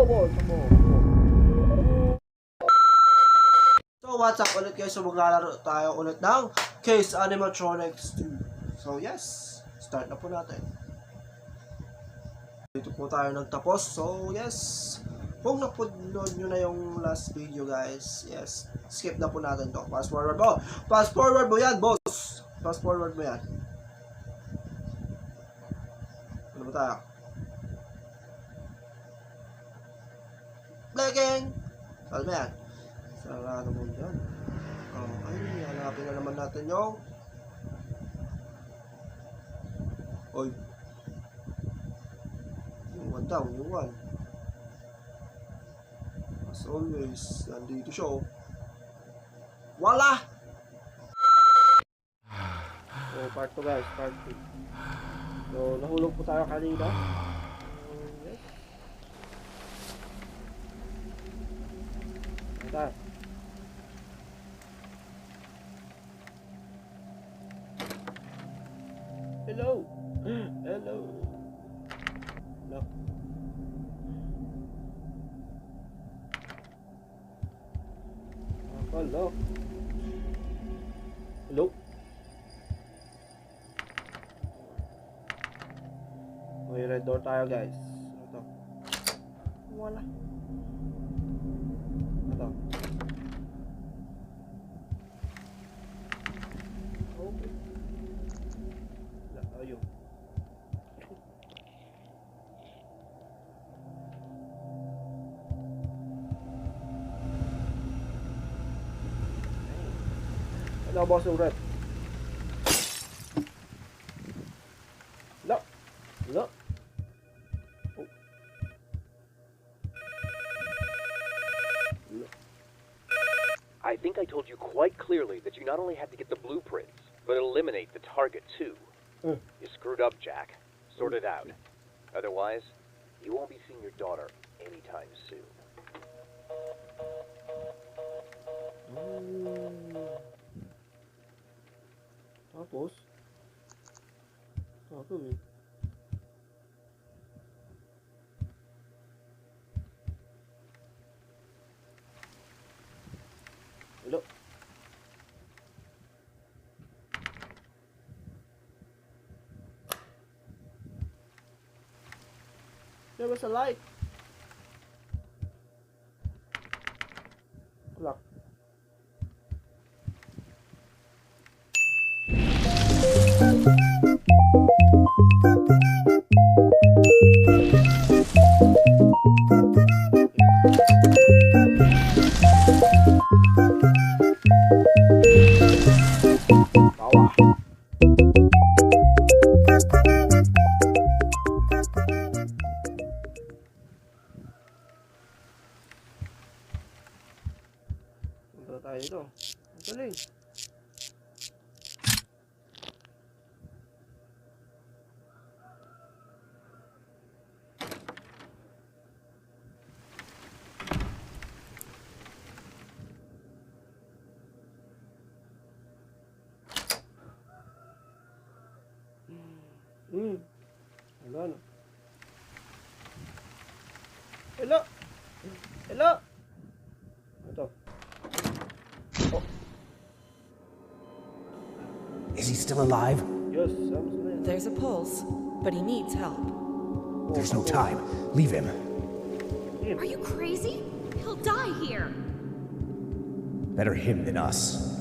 boss. So what's up ulit guys? So maglalaro tayo ulit ng Case Animatronics 2. So yes, start na po natin. Dito po tayo nagtapos. So yes, kung napanood nyo na yung last video guys, yes, skip na po natin to. Fast forward mo. Fast forward mo yan boss. Fast forward mo yan. Ano ba tayo? Blinking! Saan mo yan? Sarado mo dyan. Okay, hanapin na naman natin yung oy, yung one down, yung one. As always, nandito siya oh. Wala! So, part 2 guys, part 2. So, nahulog po tayo kanina. Yes. Ito. Hello. Hello. No. Hello. Hello. May red door tayo guys. Ito. Wala. Ito. Okay. Ayun. Ano boss yung red? No. No. Oh. No. I think I told you quite clearly that you not only had to get the blueprints, but eliminate the target too. You screwed up, Jack. Sort it out. Otherwise, you won't be seeing your daughter anytime soon. Tapos? Gagawin. Hello? There was a light. Lock. Tayo dito. Ang galing. Wala na. Hello. Hello. Ito. Oh. Is he still alive? Yes, There's a pulse, but he needs help. There's no time. Leave him. Are you crazy? He'll die here. Better him than us.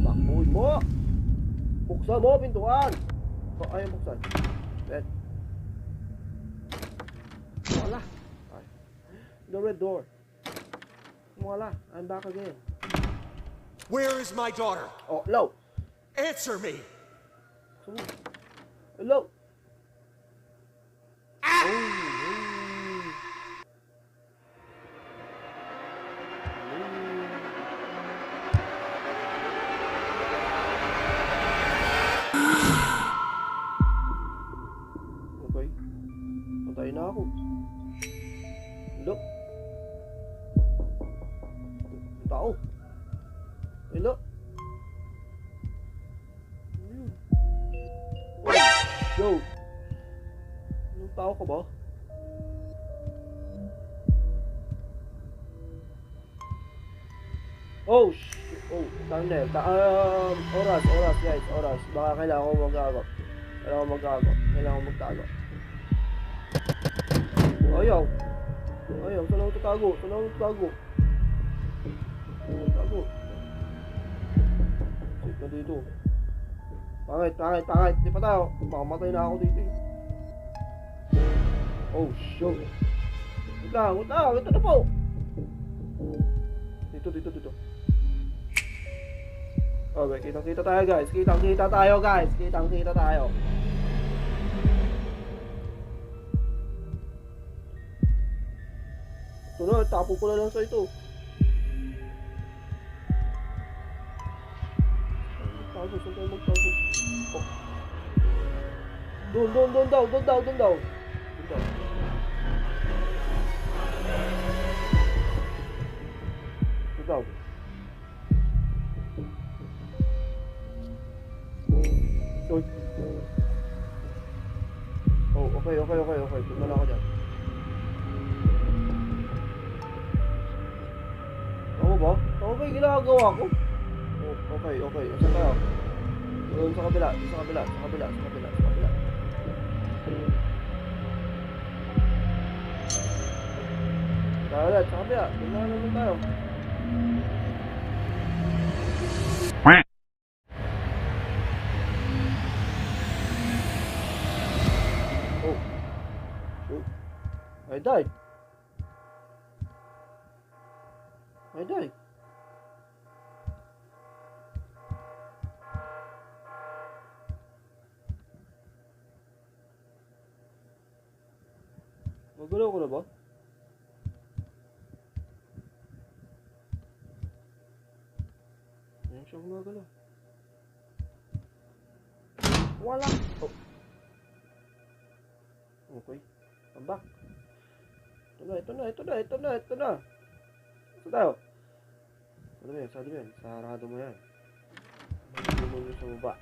Takboy mo! Buksan mo, pintuan! Ayaw buksan. Red. Wala. The red door. Wala. I'm back again. Where is my daughter? Oh, hello. Answer me! Hello. Okay. Patay na ako. Hello? Tao? Hello? Ayun. Yo! Anong tao ka ba? Oh, oh, thunder. Oras, guys, oras. Baka kailangan ko magtago. Kailangan ko magtago. Ayaw, saan ako tatago? Sit na dito. Pangit. Di pa tayo. Makamatay na ako dito eh. Oh, shoot. Wait lang. Ito na po. Dito. Okay, kitang-kita tayo guys. Kitang-kita tayo. Ito na, tapo ko na lang sa ito. Saan tayo magtago? Oh. Doon daw. Oy. Oh, okay. Tignan ako dyan. Ako ba? Ako ba yung ginagawa ko? Oh, okay. Saan tayo? Doon sa kabila. Sa kabila. Tignan naman tayo. Oh. Shoot. I died. Magalaw ko na ba? Ayan siya gumagalaw. Wala! Oh. Okay. I'm back. Ito na. Saan tayo? Sarado mo yan. Sarado mo yan. Sarado mo yan sa baba.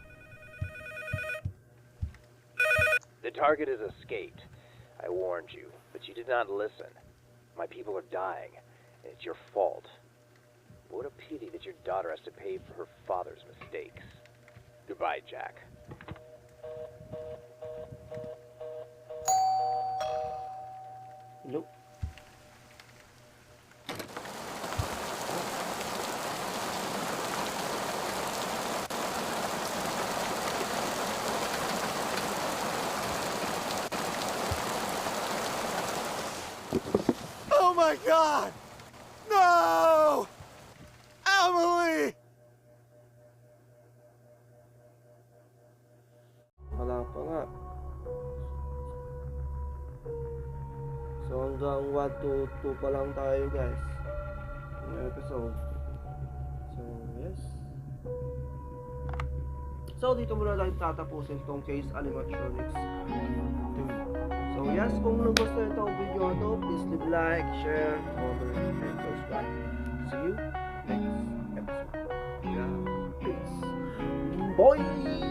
The target has escaped. I warned you, but you did not listen. My people are dying, and it's your fault. What a pity that your daughter has to pay for her father's mistakes. Goodbye, Jack. Nope. Oh my God! No! Emily! Wala pa nga. So hanggang 1 to 2 pa lang tayo guys. Yung episode. So yes. So dito muna lang tatapusin tong case animatronics 2. So yes, kung nagustuhan itong video ito, please leave like, share, comment, and subscribe. See you next episode. Yeah, peace. Bye!